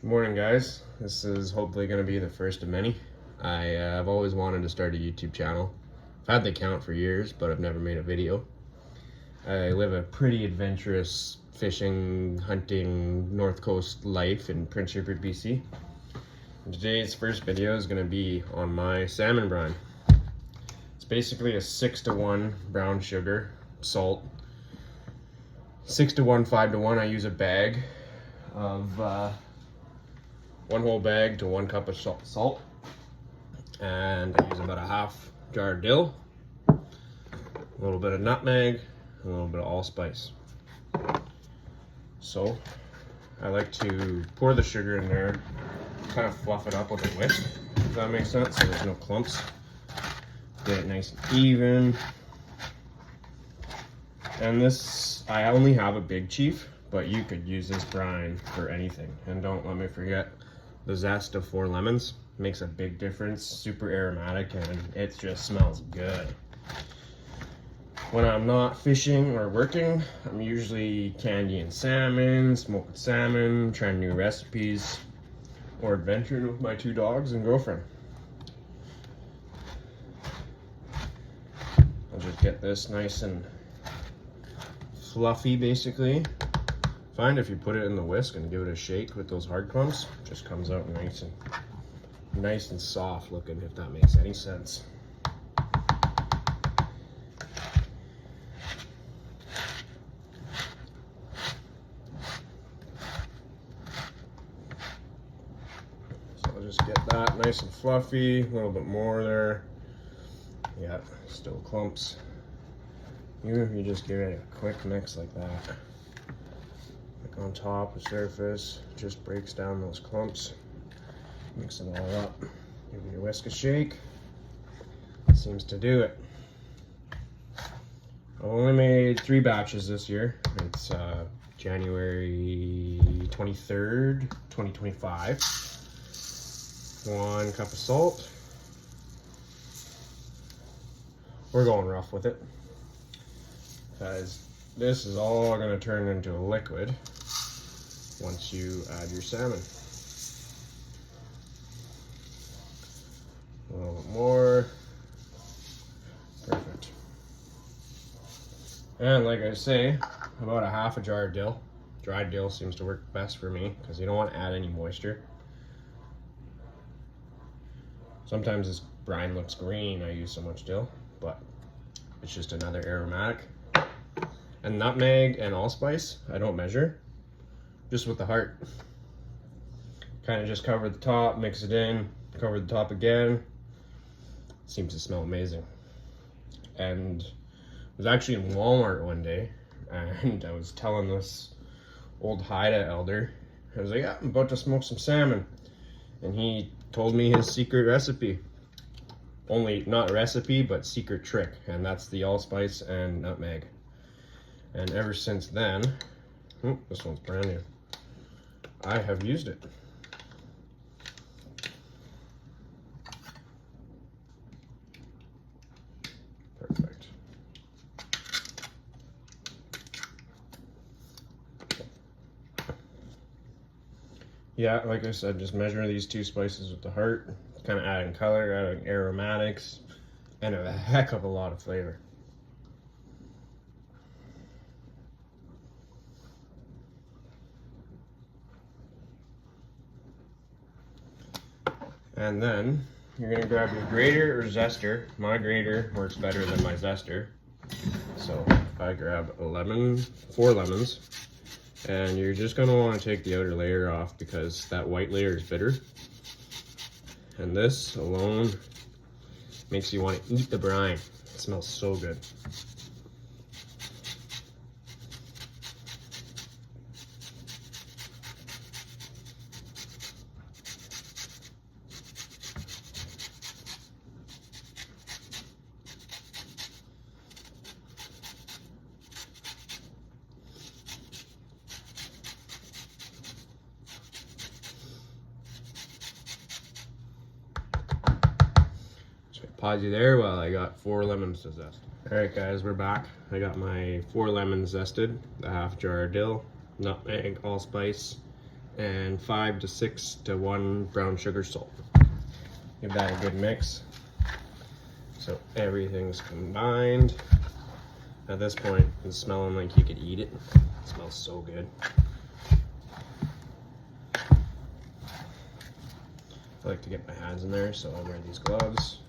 Good morning, guys. This is hopefully going to be the first of many. I've always wanted to start a YouTube channel. I've had the account for years, but I've never made a video. I live a pretty adventurous fishing, hunting, North Coast life in Prince Rupert, BC. And today's first video is going to be on my salmon brine. It's basically a 6-to-1 brown sugar, salt. 6-to-1, 5-to-1. I use a bag of one whole bag to 1 cup of salt, and I use about a half jar of dill, a little bit of nutmeg, and a little bit of allspice. So I like to pour the sugar in there, kind of fluff it up with a whisk, if that makes sense, so there's no clumps. Get it nice and even. And this, I only have a Big Chief, but you could use this brine for anything. And don't let me forget the zest of 4 lemons. Makes a big difference. Super aromatic, and it just smells good. When I'm not fishing or working, I'm usually candying salmon, smoking salmon, trying new recipes, or adventuring with my 2 dogs and girlfriend. I'll just get this nice and fluffy, basically. Find if you put it in the whisk and give it a shake with those hard clumps, it just comes out nice and soft looking, if that makes any sense. So I'll just get that nice and fluffy, a little bit more there. Yeah, still clumps. Even if you just give it a quick mix like that, like on top, the surface, just breaks down those clumps. Mix it all up. Give your whisk a shake. Seems to do it. I've only made 3 batches this year. It's January 23rd, 2025. 1 cup of salt. We're going rough with it, because this is all going to turn into a liquid once you add your salmon. A little bit more. Perfect. And like I say, about a half a jar of dill. Dried dill seems to work best for me because you don't want to add any moisture. Sometimes this brine looks green, I use so much dill, but it's just another aromatic. And nutmeg and allspice, I don't measure, just with the heart. Kind of just cover the top, mix it in, cover the top again. Seems to smell amazing. And I was actually in Walmart one day, and I was telling this old Haida elder, I was like, yeah, I'm about to smoke some salmon. And he told me his secret recipe. Only, not recipe, but secret trick, and that's the allspice and nutmeg. And ever since then, this one's brand new, I have used it. Perfect. Yeah, like I said, just measure these 2 spices with the heart, kind of adding color, adding aromatics, and a heck of a lot of flavor. And then you're gonna grab your grater or zester. My grater works better than my zester. So I grab 4 lemons, and you're just gonna wanna take the outer layer off because that white layer is bitter. And this alone makes you wanna eat the brine. It smells so good. Pause you there while I got 4 lemons to zest. Alright guys, we're back. I got my 4 lemons zested, the half jar of dill, nutmeg, allspice, and 5 to 6 to 1 brown sugar salt. Give that a good mix so everything's combined. At this point, it's smelling like you could eat it. It smells so good. I like to get my hands in there, so I wear these gloves.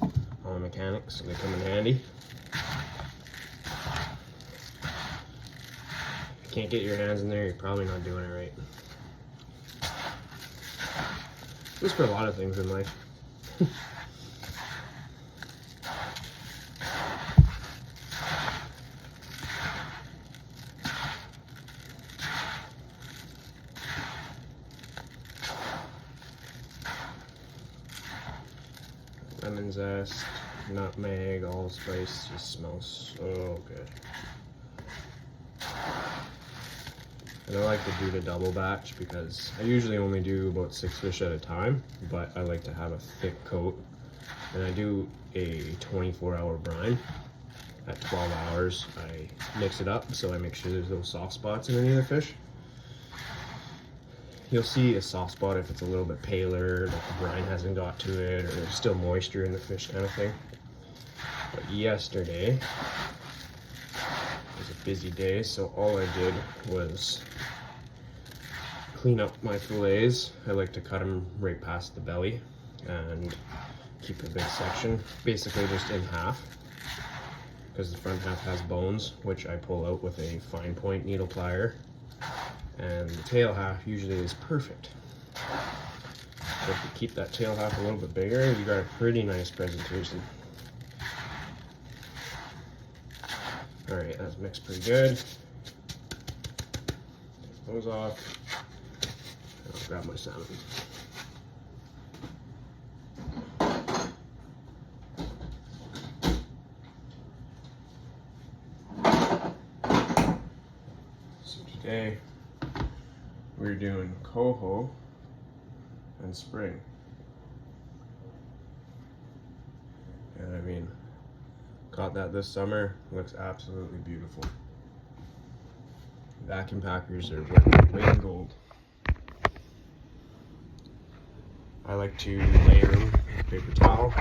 I'm a mechanic, so they come in handy. If you can't get your hands in there, you're probably not doing it right. Just for a lot of things in life. Lemon zest, nutmeg, allspice, just smells so good. And I like to do the double batch because I usually only do about 6 fish at a time, but I like to have a thick coat. And I do a 24-hour brine. At 12 hours, I mix it up so I make sure there's no soft spots in any of the fish. You'll see a soft spot if it's a little bit paler, like the brine hasn't got to it, or there's still moisture in the fish kind of thing. But yesterday was a busy day, so all I did was clean up my fillets. I like to cut them right past the belly and keep a big section, basically just in half, because the front half has bones, which I pull out with a fine point needle plier. And the tail half usually is perfect. So if you keep that tail half a little bit bigger, you got a pretty nice presentation. Alright, that's mixed pretty good. Take those off. And I'll grab my salmon. So today, we're doing coho and spring. And I mean, caught that this summer, looks absolutely beautiful. Vacuum packers are weight in gold. I like to layer them with paper towel,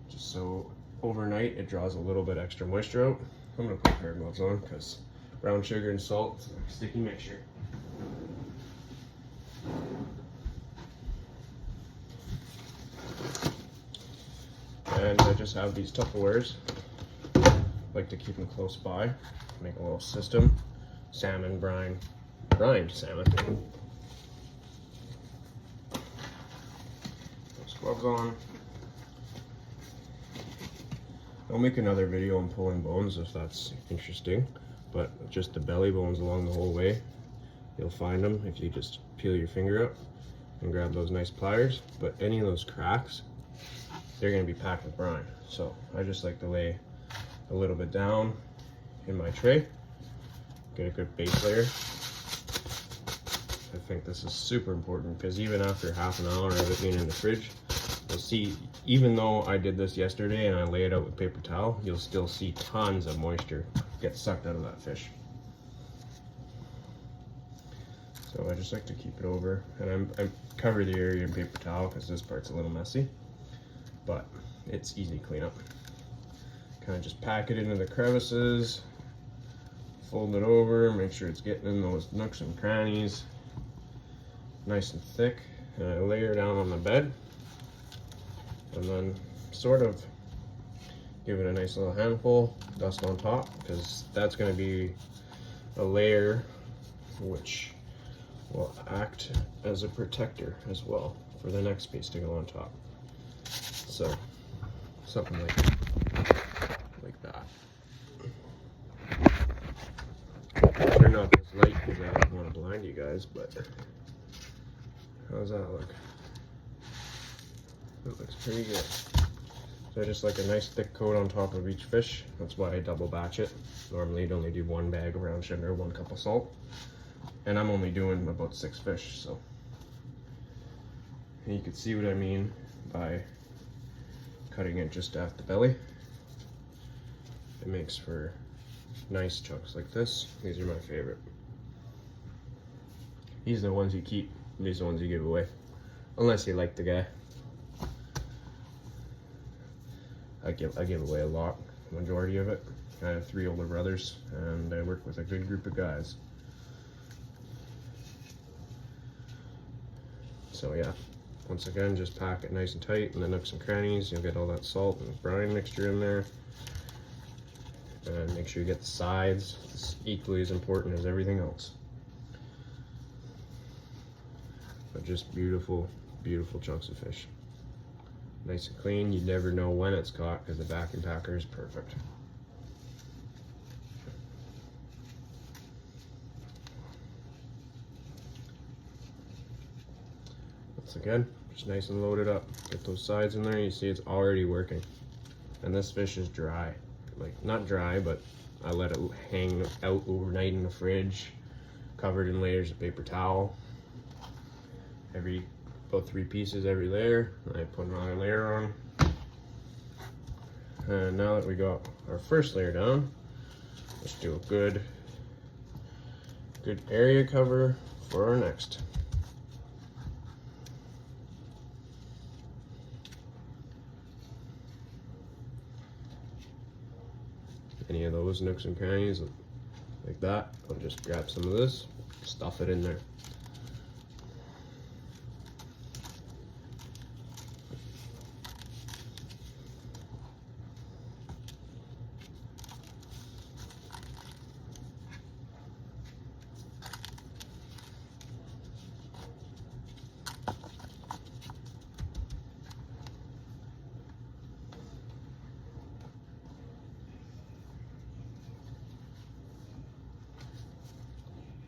just so overnight it draws a little bit extra moisture out. I'm gonna put a pair of gloves on because brown sugar and salt is a sticky mixture. And I just have these Tupperwares. Like to keep them close by. Make a little system. Salmon, brine, brined salmon. Those gloves on. I'll make another video on pulling bones if that's interesting, but just the belly bones along the whole way. You'll find them if you just peel your finger up and grab those nice pliers. But any of those cracks, they're going to be packed with brine. So I just like to lay a little bit down in my tray, get a good base layer. I think this is super important because even after half an hour of it being in the fridge, you'll see, even though I did this yesterday and I lay it out with paper towel, you'll still see tons of moisture get sucked out of that fish. So I just like to keep it over, and I cover the area in paper towel because this part's a little messy, but it's easy to clean up. Kind of just pack it into the crevices, fold it over, make sure it's getting in those nooks and crannies, nice and thick, and I lay her down on the bed, and then sort of give it a nice little handful, dust on top, because that's going to be a layer which will act as a protector as well for the next piece to go on top. So something like that. Turn off this light because I don't want to blind you guys, but how's that look? That looks pretty good. So I just like a nice thick coat on top of each fish. That's why I double batch it. Normally you'd only do 1 bag of brown sugar, 1 cup of salt. And I'm only doing about 6 fish, so. And you can see what I mean by cutting it just at the belly. It makes for nice chunks like this. These are my favorite. These are the ones you keep, and these are the ones you give away. Unless you like the guy. I give away a lot, majority of it. I have 3 older brothers, and I work with a good group of guys. So yeah, once again, just pack it nice and tight in the nooks and crannies. You'll get all that salt and brine mixture in there. And make sure you get the sides. It's equally as important as everything else. But just beautiful, beautiful chunks of fish. Nice and clean. You never know when it's caught because the vacuum packer is perfect. Once again, just nice and loaded up. Get those sides in there. You see it's already working. And this fish is dry. Like, not dry, but I let it hang out overnight in the fridge, covered in layers of paper towel. About 3 pieces every layer. I put another layer on. And now that we got our first layer down, let's do a good area cover for our next. Any of those nooks and crannies like that, I'll just grab some of this, stuff it in there.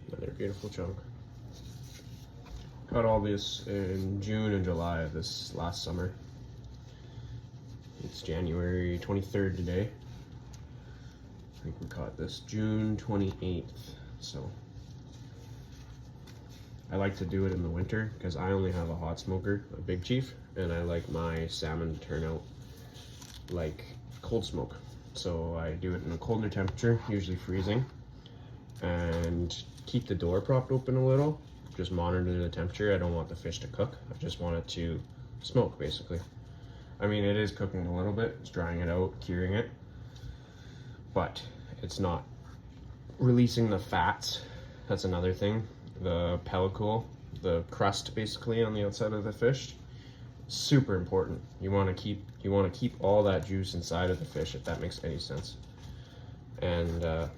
Another beautiful chunk. Caught all this in June and July of this last summer. It's January 23rd today. I think we caught this June 28th. So I like to do it in the winter because I only have a hot smoker, a Big Chief, and I like my salmon to turn out like cold smoke. So I do it in a colder temperature, usually freezing, and keep the door propped open a little. Just monitor the temperature. I don't want the fish to cook. I just want it to smoke, basically. I mean, it is cooking a little bit. It's drying it out, curing it, but it's not releasing the fats. That's another thing. The pellicle, the crust basically on the outside of the fish, super important. You want to keep all that juice inside of the fish, if that makes any sense. And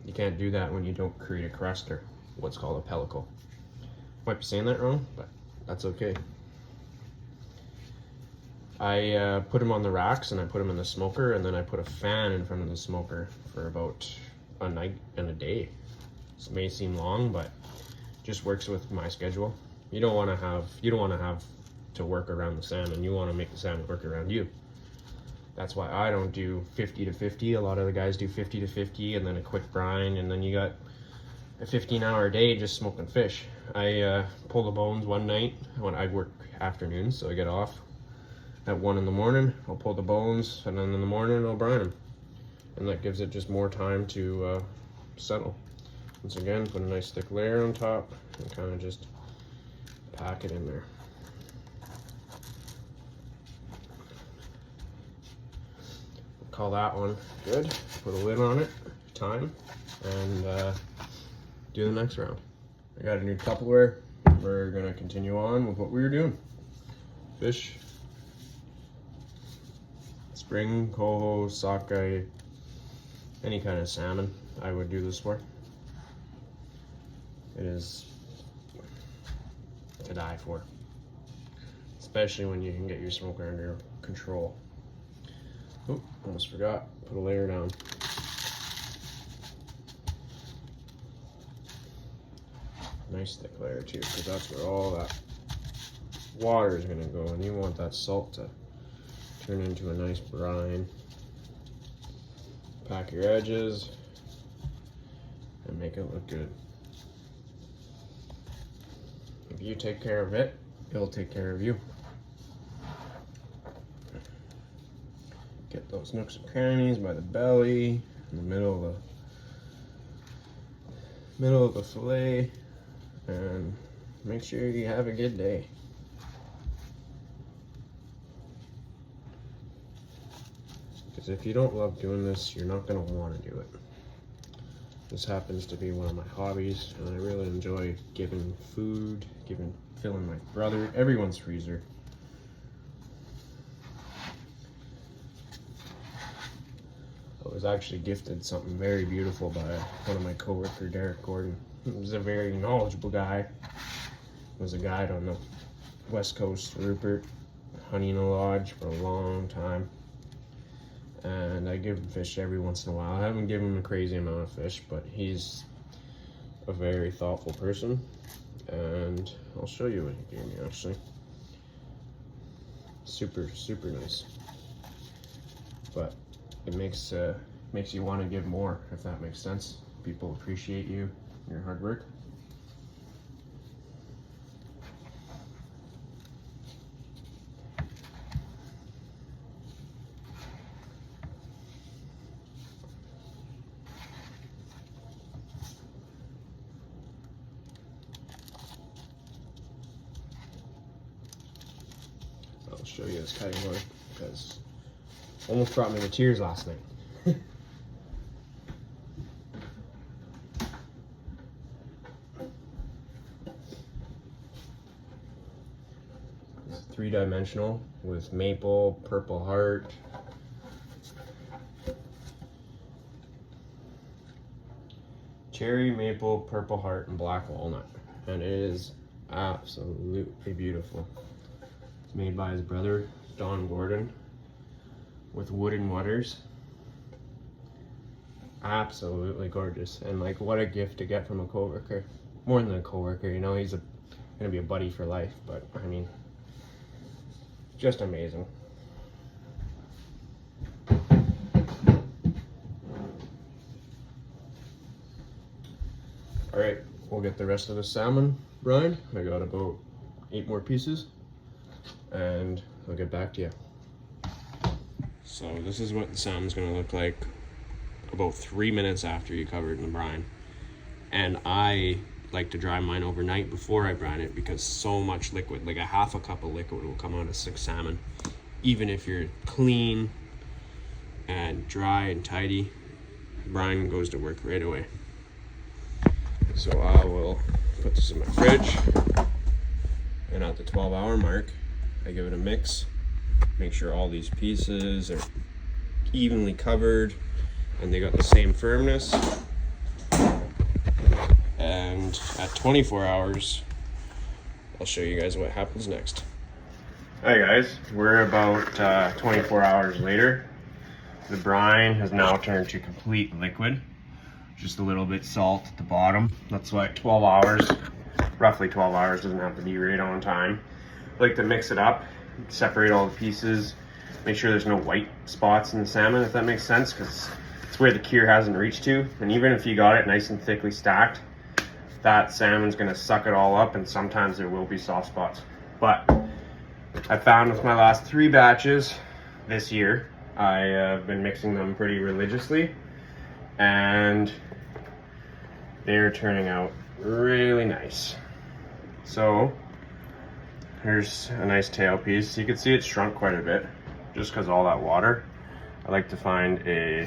you can't do that when you don't create a crust or what's called a pellicle. Might be saying that wrong, but that's okay. I put them on the racks and I put them in the smoker, and then I put a fan in front of the smoker for about a night and a day. This may seem long, but just works with my schedule. You don't want to have to work around the salmon. You want to make the salmon work around you. That's why I don't do 50 to 50. A lot of the guys do 50 to 50 and then a quick brine, and then you got a 15-hour day just smoking fish. I pull the bones one night when I work afternoons, so I get off at 1 in the morning. I'll pull the bones, and then in the morning I'll brine them, and that gives it just more time to settle. Once again, put a nice thick layer on top and kind of just pack it in there. Call that one good. Put a lid on it, time, and do the next round. I got a new Tupperware. We're gonna continue on with what we were doing. Fish, spring, coho, sockeye, any kind of salmon I would do this for. It is to die for, especially when you can get your smoker under control. Oh, almost forgot, put a layer down. Nice thick layer too, because that's where all that water is gonna go, and you want that salt to turn into a nice brine. Pack your edges and make it look good. If you take care of it, it'll take care of you. Get those nooks and crannies by the belly, in the middle of the fillet, and make sure you have a good day. Because if you don't love doing this, you're not going to want to do it. This happens to be one of my hobbies, and I really enjoy giving food, filling my brother, everyone's freezer. I was actually gifted something very beautiful by one of my coworker, Derek Gordon. He was a very knowledgeable guy. He was a guide on the West Coast, Rupert, hunting a lodge for a long time. And I give him fish every once in a while. I haven't given him a crazy amount of fish, but he's a very thoughtful person. And I'll show you what he gave me, actually. Super, super nice. But it makes you want to give more, if that makes sense. People appreciate you, your hard work. I'll show you this cutting board because almost brought me to tears last night. It's three-dimensional with maple, purple heart, cherry, maple, purple heart, and black walnut. And it is absolutely beautiful. It's made by his brother, Don Gordon, with wooden waters. Absolutely gorgeous. And like, what a gift to get from a coworker. More than a coworker, you know, he's gonna be a buddy for life, but I mean, just amazing. All right, we'll get the rest of the salmon brine. I got about 8 more pieces, and I'll get back to you. So this is what the salmon's gonna look like about 3 minutes after you cover it in the brine. And I like to dry mine overnight before I brine it because so much liquid, like a half a cup of liquid will come out of 6 salmon. Even if you're clean and dry and tidy, brine goes to work right away. So I will put this in my fridge, and at the 12-hour mark, I give it a mix. Make sure all these pieces are evenly covered and they got the same firmness. And at 24 hours, I'll show you guys what happens next. Hi guys, we're about 24 hours later. The brine has now turned to complete liquid. Just a little bit salt at the bottom. That's why 12 hours, roughly 12 hours, doesn't have to be right on time. I like to mix it up, separate all the pieces, make sure there's no white spots in the salmon, if that makes sense, because it's where the cure hasn't reached to. And even if you got it nice and thickly stacked, that salmon's gonna suck it all up, and sometimes there will be soft spots. But I found with my last 3 batches this year, I have been mixing them pretty religiously, and they're turning out really nice. So here's a nice tail piece. You can see it's shrunk quite a bit just because all that water. I like to find a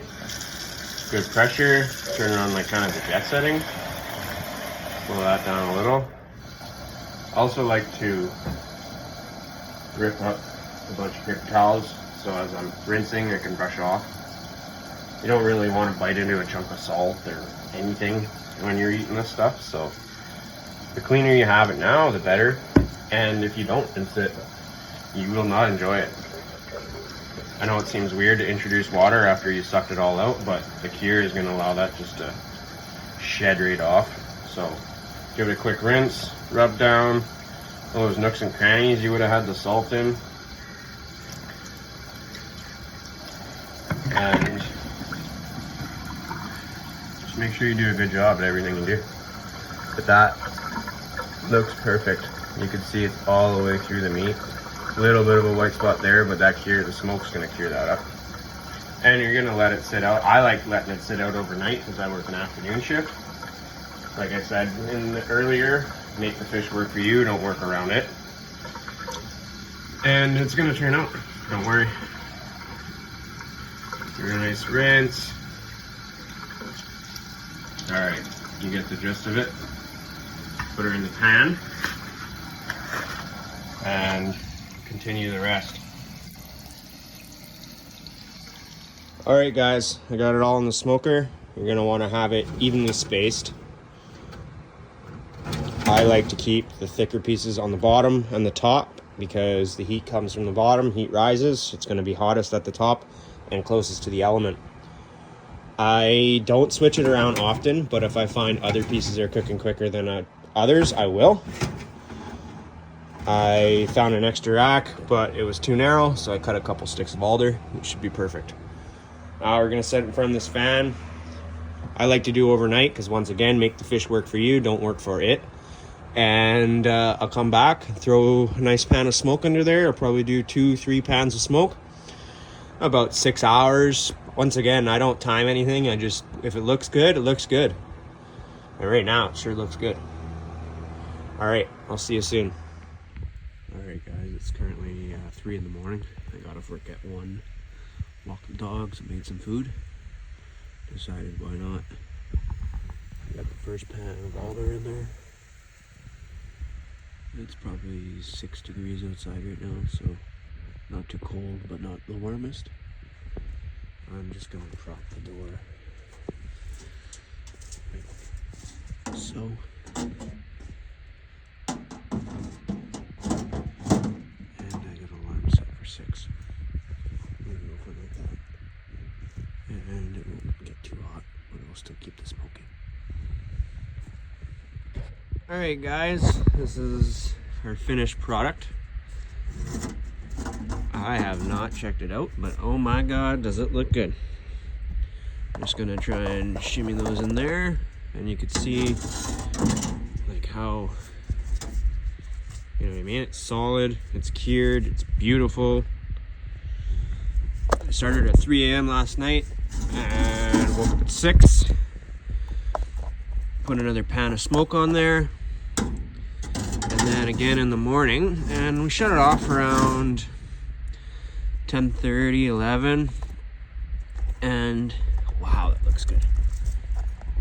good pressure, turn it on like kind of the jet setting, slow that down a little. I also like to rip up a bunch of paper towels so as I'm rinsing I can brush off. You don't really want to bite into a chunk of salt or anything when you're eating this stuff, so the cleaner you have it now, the better. And if you don't rinse it, you will not enjoy it. I know it seems weird to introduce water after you sucked it all out, but the cure is going to allow that just to shed right off. So give it a quick rinse, rub down all those nooks and crannies you would have had the salt in. And just make sure you do a good job at everything you do. But that looks perfect. You can see it's all the way through the meat. A little bit of a white spot there, but that cure, the smoke's gonna cure that up. And you're gonna let it sit out. I like letting it sit out overnight because I work an afternoon shift. Like I said earlier, Make the fish work for you, don't work around it. And it's gonna turn out, don't worry. Give her a nice rinse. All right, you get the gist of it. Put her in the pan and continue the rest. All right guys, I got it all in the smoker. You're gonna wanna have it evenly spaced. I like to keep the thicker pieces on the bottom and the top because the heat comes from the bottom, heat rises, it's gonna be hottest at the top and closest to the element. I don't switch it around often, but if I find other pieces are cooking quicker than others, I will. I found an extra rack, but it was too narrow, so I cut a couple sticks of alder. It should be perfect. We're gonna set it in front of this fan. I like to do overnight because once again, make the fish work for you, don't work for it. And I'll come back, throw a nice pan of smoke under there. I'll probably do 2-3 pans of smoke. About 6 hours. Once again, I don't time anything. I just, if it looks good, it looks good. And right now, it sure looks good. All right, I'll see you soon. All right, guys, it's currently 3 in the morning. I got off work at 1. Walked the dogs, made some food. Decided why not. I got the first pan of alder in there. It's probably 6 degrees outside right now, so not too cold, but not the warmest. I'm just going to prop the door. Like so. And I got an alarm set for 6. I'm going to open like that. And it won't get too hot, but it will still keep the smoke in. Alright guys, this is our finished product. I have not checked it out, but oh my god, does it look good. I'm just gonna try and shimmy those in there, and you can see like how, you know what I mean, it's solid, it's cured, it's beautiful. I started at 3 a.m. last night and woke up at 6. Put another pan of smoke on there, and then again in the morning, and we shut it off around 10:30, 11, and wow, that looks good.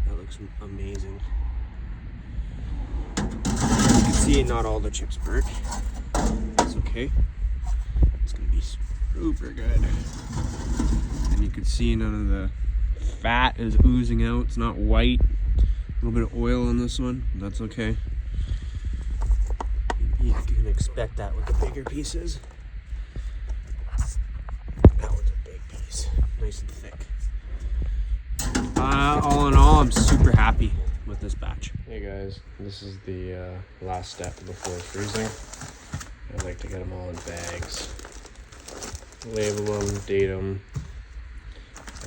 That looks amazing. You can see not all the chips burnt. That's okay. It's gonna be super good. And you can see none of the fat is oozing out. It's not white. A little bit of oil on this one. That's okay. You can expect that with the bigger pieces. That one's a big piece, nice and thick. All in all, I'm super happy with this batch. Hey guys, this is the last step before freezing. I like to get them all in bags, label them, date them,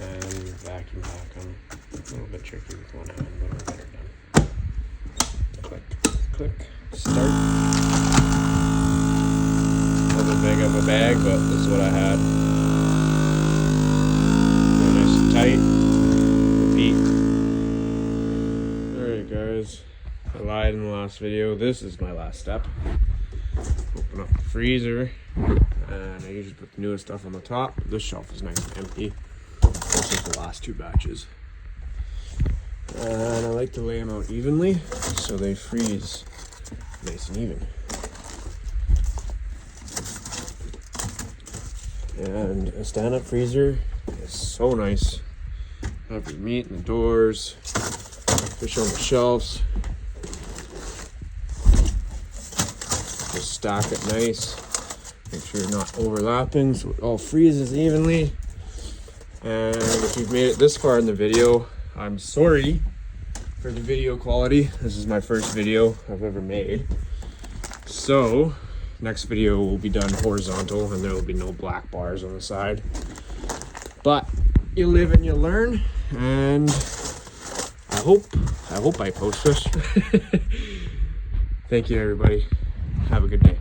and vacuum pack them. A little bit tricky with one hand, but we'll get it done. Click, click, start. Wasn't big of a bag, but this is what I had. Nice and tight. Repeat. Alright guys, I lied in the last video. This is my last step. Open up the freezer, and I usually put the newest stuff on the top. This shelf is nice and empty. This is the last 2 batches. And I like to lay them out evenly so they freeze nice and even. And a stand-up freezer is so nice. Have your meat in the doors, fish on the shelves. Just stack it nice. Make sure you're not overlapping so it all freezes evenly. And if you've made it this far in the video, I'm sorry for the video quality. This is my first video I've ever made. So, next video will be done horizontal and there will be no black bars on the side. But you live and you learn, and I hope I post this. Thank you everybody. Have a good day.